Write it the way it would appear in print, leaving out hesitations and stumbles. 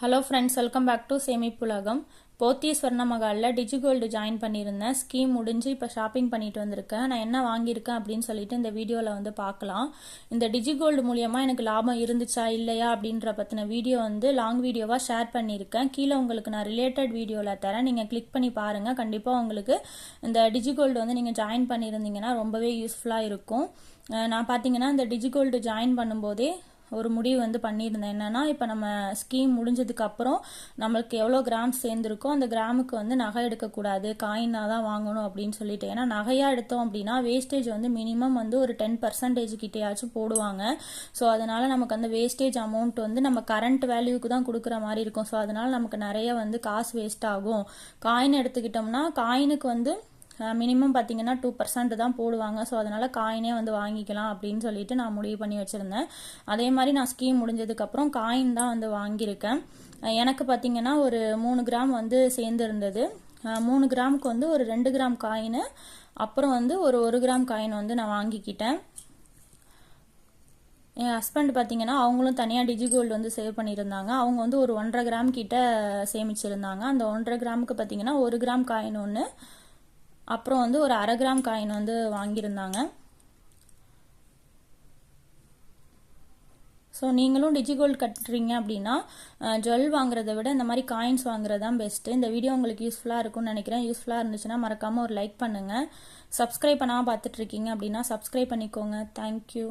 Hello friends, welcome back to சேமிப்புலகம். போத்தி ஸ்வர்ணமகாலில் DigiGold join பண்ணியிருந்தேன். ஸ்கீம் முடிஞ்சு இப்போ ஷாப்பிங் பண்ணிட்டு வந்திருக்கேன். நான் என்ன வாங்கியிருக்கேன் அப்படின்னு சொல்லிட்டு இந்த வீடியோவில் வந்து பார்க்கலாம். இந்த டிஜிகோல்டு மூலியமாக எனக்கு லாபம் இருந்துச்சா இல்லையா அப்படின்ற பற்றின வீடியோ வந்து லாங் வீடியோவாக ஷேர் பண்ணியிருக்கேன். கீழே உங்களுக்கு நான் ரிலேட்டட் வீடியோவில் தரேன், நீங்கள் கிளிக் பண்ணி பாருங்கள். கண்டிப்பாக உங்களுக்கு இந்த டிஜிகோல்டு வந்து நீங்கள் ஜாயின் பண்ணியிருந்தீங்கன்னா ரொம்பவே யூஸ்ஃபுல்லாக இருக்கும். நான் பார்த்தீங்கன்னா இந்த டிஜிகோல்டு ஜாயின் பண்ணும்போதே ஒரு முடிவு வந்து பண்ணியிருந்தேன். என்னன்னா, இப்போ நம்ம ஸ்கீம் முடிஞ்சதுக்கு அப்புறம் நம்மளுக்கு எவ்வளோ கிராம் சேர்ந்துருக்கோ அந்த கிராமுக்கு வந்து நகை எடுக்கக்கூடாது, காயினாக தான் வாங்கணும் அப்படின்னு சொல்லிட்டு. ஏன்னா நகையாக எடுத்தோம் அப்படின்னா வேஸ்டேஜ் வந்து மினிமம் வந்து ஒரு 10% கிட்டேயாச்சும் போடுவாங்க. ஸோ அதனால நமக்கு அந்த வேஸ்டேஜ் அமௌண்ட் வந்து நம்ம கரண்ட் வேல்யூக்கு தான் கொடுக்குற மாதிரி இருக்கும். ஸோ அதனால நமக்கு நிறைய வந்து காசு வேஸ்ட் ஆகும். காயின் எடுத்துக்கிட்டோம்னா காயினுக்கு வந்து மினிமம் பார்த்தீங்கன்னா 2% தான் போடுவாங்க. ஸோ அதனால் காயினே வந்து வாங்கிக்கலாம் அப்படின்னு சொல்லிட்டு நான் முடிவு பண்ணி வச்சுருந்தேன். அதே மாதிரி நான் ஸ்கீம் முடிஞ்சதுக்கப்புறம் காயின் தான் வந்து வாங்கியிருக்கேன். எனக்கு பார்த்தீங்கன்னா ஒரு 3 கிராம் வந்து சேர்ந்து இருந்தது. 3 கிராமுக்கு வந்து ஒரு 2 கிராம் காயின், அப்புறம் வந்து ஒரு 1 கிராம் காயின் வந்து நான் வாங்கிக்கிட்டேன். என் ஹஸ்பண்ட் பார்த்தீங்கன்னா அவங்களும் தனியாக டிஜிகோல்டு வந்து சேவ் பண்ணியிருந்தாங்க. அவங்க வந்து ஒரு 1.5 கிராம் கிட்ட சேமிச்சிருந்தாங்க. அந்த 1.5 கிராமுக்கு பார்த்தீங்கன்னா 1 கிராம் காயின் ஒன்று, அப்புறம் வந்து ஒரு 1/2 கிராம் காயின் வந்து வாங்கியிருந்தாங்க. ஸோ நீங்களும் டிஜிகோல்டு கட்டுறீங்க அப்படின்னா ஜுவல் வாங்குறத விட இந்த மாதிரி காயின்ஸ் வாங்குறது தான் பெஸ்ட்டு. இந்த வீடியோ உங்களுக்கு யூஸ்ஃபுல்லாக இருக்கும்னு நினைக்கிறேன். யூஸ்ஃபுல்லாக இருந்துச்சுன்னா மறக்காமல் ஒரு லைக் பண்ணுங்கள். சப்ஸ்கிரைப் பண்ணாமல் பார்த்துட்ருக்கீங்க அப்படின்னா சப்ஸ்கிரைப் பண்ணிக்கோங்க. தேங்க்யூ.